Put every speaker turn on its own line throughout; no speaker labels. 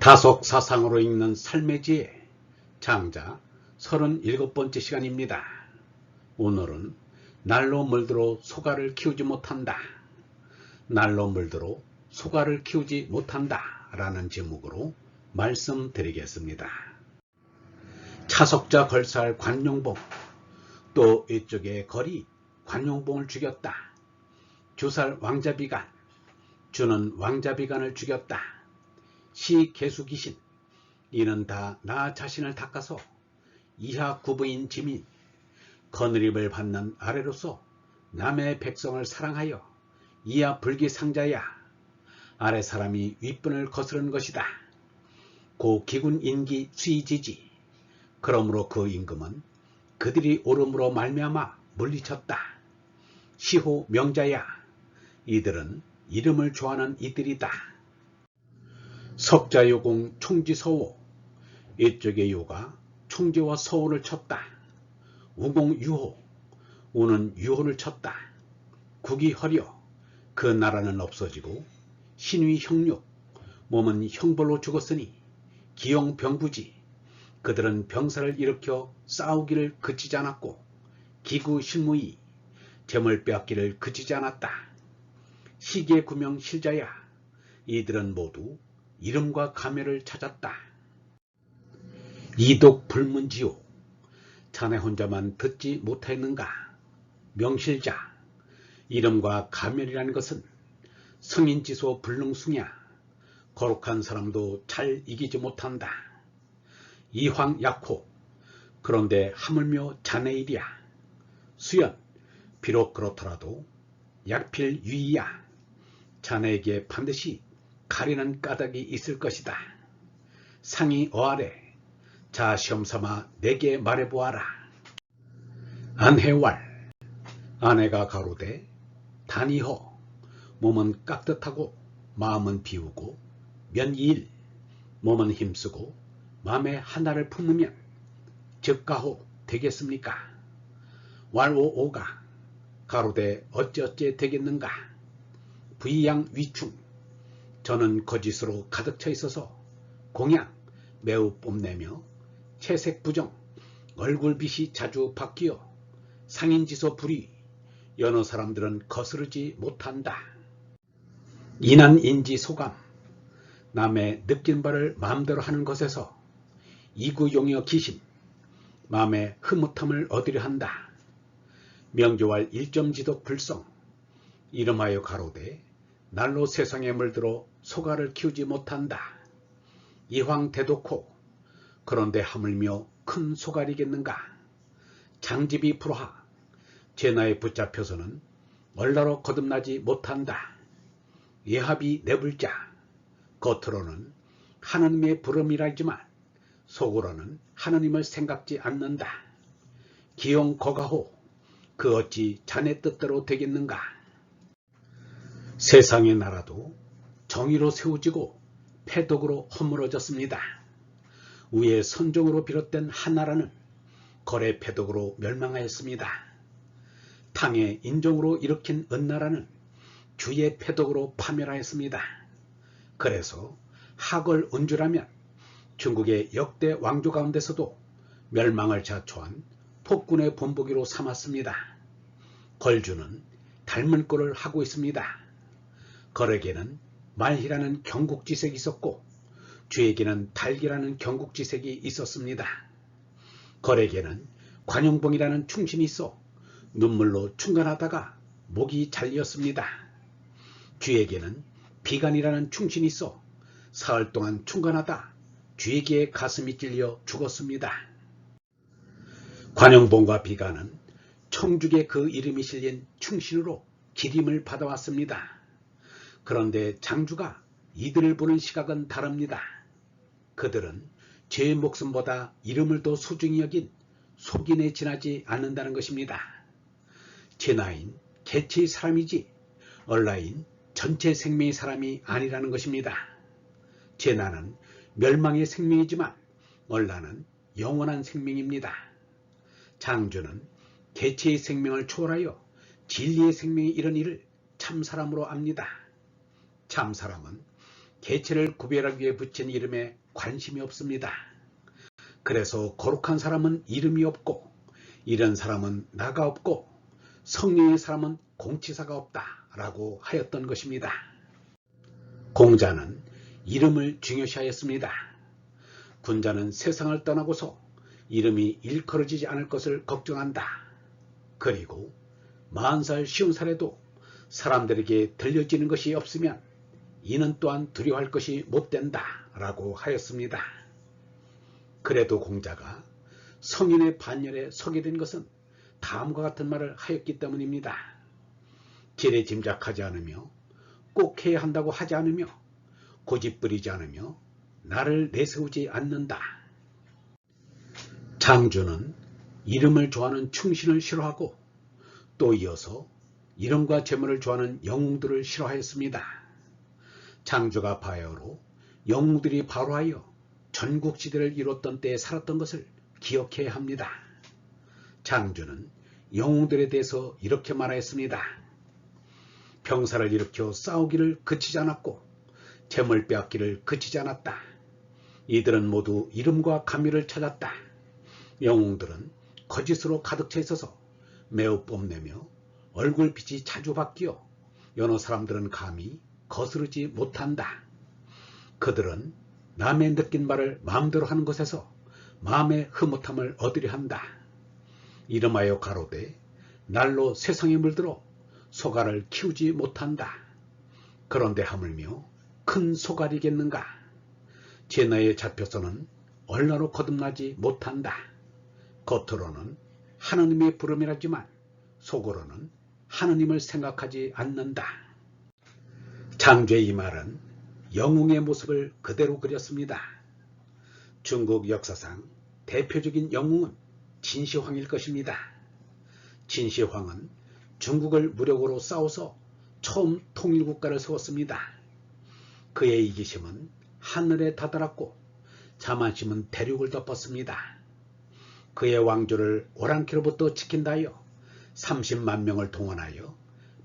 가속사상으로 읽는 삶의 지혜 장자 37번째 시간입니다. 오늘은 날로 물들어 소가를 키우지 못한다. 날로 물들어 소가를 키우지 못한다 라는 제목으로 말씀드리겠습니다. 차석자 걸살 관용봉, 또 이쪽에 거리 관용봉을 죽였다. 주살 왕자비간, 주는 왕자비간을 죽였다. 시 개수귀신, 이는 다 나 자신을 닦아서 이하 구부인 지민, 거느림을 받는 아래로서 남의 백성을 사랑하여 이하 불기상자야. 아래 사람이 윗분을 거스른 것이다. 고 기군 인기 수이지지. 그러므로 그 임금은 그들이 옳음으로 말미암아 물리쳤다. 시호 명자야. 이들은 이름을 좋아하는 이들이다. 석자요공 총지서호, 이쪽의 요가 총지와 서호를 쳤다. 우공유호, 우는 유호를 쳤다. 국이허려, 그 나라는 없어지고 신위 형육, 몸은 형벌로 죽었으니 기용병부지, 그들은 병사를 일으켜 싸우기를 그치지 않았고 기구실무이, 재물 빼앗기를 그치지 않았다. 시계구명 실자야, 이들은 모두 이름과 가면을 찾았다. 이독 불문지요, 자네 혼자만 듣지 못하였는가. 명실자, 이름과 가면이라는 것은 성인지소 불능숭야, 거룩한 사람도 잘 이기지 못한다. 이황약호, 그런데 하물며 자네 일이야. 수연, 비록 그렇더라도 약필유이야. 자네에게 반드시 가리는 까닭이 있을 것이다. 상이 어하래, 자 시험삼아 내게 말해보아라. 안해왈, 아내가 가로되 단이허, 몸은 깍듯하고 마음은 비우고 면이일, 몸은 힘쓰고 마음에 하나를 품으면 즉가호 되겠습니까? 왈오오가, 가로되 어찌어찌 되겠는가. 부이양 위충, 저는 거짓으로 가득 차 있어서 공양 매우 뽐내며 채색부정, 얼굴빛이 자주 바뀌어 상인지서 불이, 여느 사람들은 거스르지 못한다. 인한인지소감, 남의 느낀 바를 마음대로 하는 것에서 이구용여 기심, 마음의 흐뭇함을 얻으려 한다. 명조할 일점지독 불성, 이름하여 가로되 날로 세상에 물들어 소가를 키우지 못한다. 이황대독호, 그런데 하물며 큰 소갈이겠는가. 장집이 불화, 제나에 붙잡혀서는 얼라로 거듭나지 못한다. 예합이 내불자, 겉으로는 하나님의 부름이라지만 속으로는 하나님을 생각지 않는다. 기용거가호, 그 어찌 자네 뜻대로 되겠는가. 세상의 나라도 정의로 세워지고 패독으로 허물어졌습니다. 위에 선종으로 비롯된 한 나라는 거래 패독으로 멸망하였습니다. 탕의 인종으로 일으킨 은나라는 주의 패독으로 파멸하였습니다. 그래서 하걸 운주라면 중국의 역대 왕조 가운데서도 멸망을 자초한 폭군의 본보기로 삼았습니다. 걸주는 닮은 꼴을 하고 있습니다. 걸에게는 말희라는 경국지색이 있었고 주에게는 달기라는 경국지색이 있었습니다. 걸에게는 관용봉이라는 충신이 있어 눈물로 충간하다가 목이 잘렸습니다. 주에게는 비간이라는 충신이 있어 사흘 동안 충간하다 쥐에게 가슴이 찔려 죽었습니다. 관용봉과 비간은 청죽에 그 이름이 실린 충신으로 기림을 받아왔습니다. 그런데 장주가 이들을 보는 시각은 다릅니다. 그들은 제 목숨보다 이름을 더 소중히 여긴 속인에 지나지 않는다는 것입니다. 제나인 개체의 사람이지 얼라인 전체 생명의 사람이 아니라는 것입니다. 제나는 멸망의 생명이지만 얼라는 영원한 생명입니다. 장주는 개체의 생명을 초월하여 진리의 생명이 이런 일을 참사람으로 압니다. 참사람은 개체를 구별하기 위해 붙인 이름에 관심이 없습니다. 그래서 거룩한 사람은 이름이 없고 이런 사람은 나가 없고 성령의 사람은 공치사가 없다 라고 하였던 것입니다. 공자는 이름을 중요시하였습니다. 군자는 세상을 떠나고서 이름이 일컬어지지 않을 것을 걱정한다. 그리고 40살 50살에도 사람들에게 들려지는 것이 없으면 이는 또한 두려워할 것이 못된다 라고 하였습니다. 그래도 공자가 성인의 반열에 서게 된 것은 다음과 같은 말을 하였기 때문입니다. 지레 짐작하지 않으며 꼭 해야 한다고 하지 않으며 고집부리지 않으며 나를 내세우지 않는다. 장주는 이름을 좋아하는 충신을 싫어하고 또 이어서 이름과 재물을 좋아하는 영웅들을 싫어하였습니다. 장주가 바야흐로 영웅들이 바로하여 전국시대를 이뤘던 때에 살았던 것을 기억해야 합니다. 장주는 영웅들에 대해서 이렇게 말하였습니다. 병사를 일으켜 싸우기를 그치지 않았고 재물 빼앗기를 그치지 않았다. 이들은 모두 이름과 감미를 찾았다. 영웅들은 거짓으로 가득 차 있어서 매우 뽐내며 얼굴빛이 자주 바뀌어 여러 사람들은 감히 거스르지 못한다. 그들은 남의 느낀 말을 마음대로 하는 것에서 마음의 흐뭇함을 얻으려 한다. 이름하여 가로되 날로 세상에 물들어 소갈을 키우지 못한다. 그런데 하물며 큰 소갈이겠는가? 제 나이에 잡혀서는 얼나로 거듭나지 못한다. 겉으로는 하느님의 부름이라지만 속으로는 하느님을 생각하지 않는다. 장주의 이 말은 영웅의 모습을 그대로 그렸습니다. 중국 역사상 대표적인 영웅은 진시황일 것입니다. 진시황은 중국을 무력으로 싸워서 처음 통일국가를 세웠습니다. 그의 이기심은 하늘에 다다랐고 자만심은 대륙을 덮었습니다. 그의 왕조를 오랑캐로부터 지킨다 하여 30만 명을 동원하여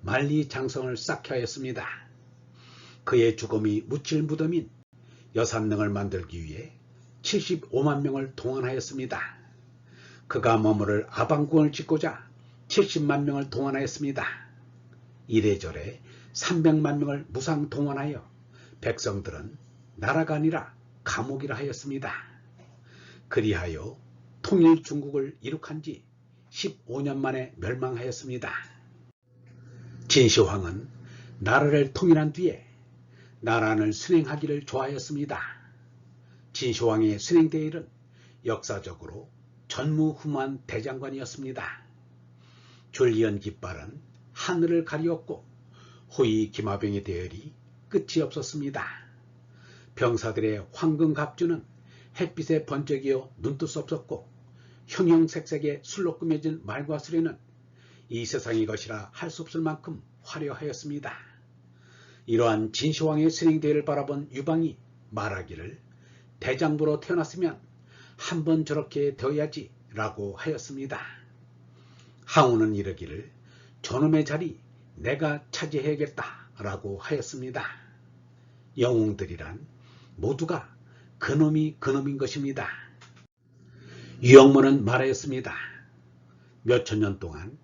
만리장성을 쌓게 하였습니다. 그의 죽음이 묻힐 무덤인 여산릉을 만들기 위해 75만 명을 동원하였습니다. 그가 머무를 아방궁을 짓고자 70만 명을 동원하였습니다. 이래저래 300만 명을 무상 동원하여 백성들은 나라가 아니라 감옥이라 하였습니다. 그리하여 통일 중국을 이룩한 지 15년 만에 멸망하였습니다. 진시황은 나라를 통일한 뒤에 나라를 순행하기를 좋아하였습니다. 진시황의 순행대일은 역사적으로 전무후무한 대장관이었습니다. 졸리언 깃발은 하늘을 가리었고 호위 기마병의 대열이 끝이 없었습니다. 병사들의 황금갑주는 햇빛에 번쩍이어 눈뜰 수 없었고 형형색색의 술로 꾸며진 말과 수레는 이 세상의 것이라 할 수 없을 만큼 화려하였습니다. 이러한 진시황의 순행대회를 바라본 유방이 말하기를 대장부로 태어났으면 한번 저렇게 되어야지 라고 하였습니다. 항우는 이르기를 저놈의 자리 내가 차지해야겠다 라고 하였습니다. 영웅들이란 모두가 그놈이 그놈인 것입니다. 유영문은 말하였습니다. 몇천 년 동안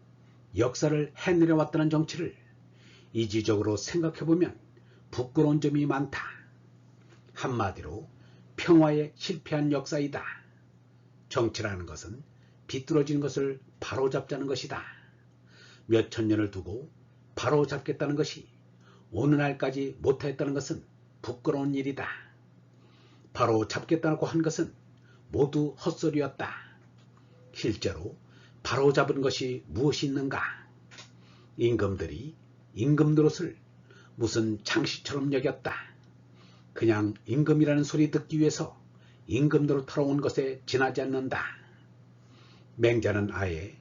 역사를 해내려왔다는 정치를 이지적으로 생각해보면 부끄러운 점이 많다. 한마디로 평화에 실패한 역사이다. 정치라는 것은 비뚤어진 것을 바로잡자는 것이다. 몇천 년을 두고 바로잡겠다는 것이 오늘날까지 못하였다는 것은 부끄러운 일이다. 바로잡겠다고 한 것은 모두 헛소리였다. 실제로 바로잡은 것이 무엇이 있는가? 임금들이 임금 노릇을 무슨 장시처럼 여겼다. 그냥 임금이라는 소리 듣기 위해서 임금 노릇하러 온 것에 지나지 않는다. 맹자는 아예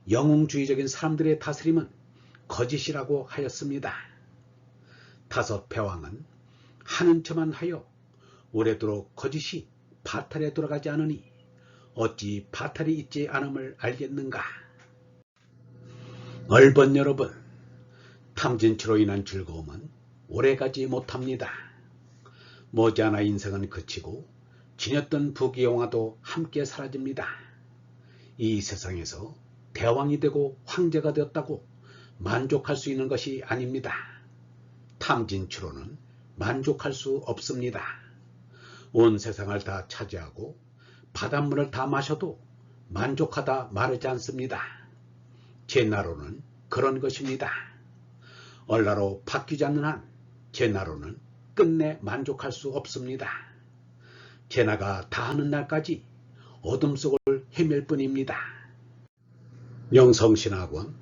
영웅주의적인 사람들의 다스림은 거짓이라고 하였습니다. 다섯 패왕은 하는 척만 하여 오래도록 거짓이 바탈에 돌아가지 않으니 어찌 바탈이 있지 않음을 알겠는가? 얼번 여러분, 탐진치로 인한 즐거움은 오래가지 못합니다. 머지않아 인생은 그치고 지녔던 부귀영화도 함께 사라집니다. 이 세상에서 대왕이 되고 황제가 되었다고 만족할 수 있는 것이 아닙니다. 탐진치로는 만족할 수 없습니다. 온 세상을 다 차지하고 바닷물을 다 마셔도 만족하다 마르지 않습니다. 제 나로는 그런 것입니다. 얼라로 바뀌지 않는 한 제 나로는 끝내 만족할 수 없습니다. 제 나가 다하는 날까지 어둠 속을 헤맬 뿐입니다. 영성신학원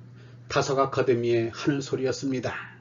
다석 아카데미의 하늘소리였습니다.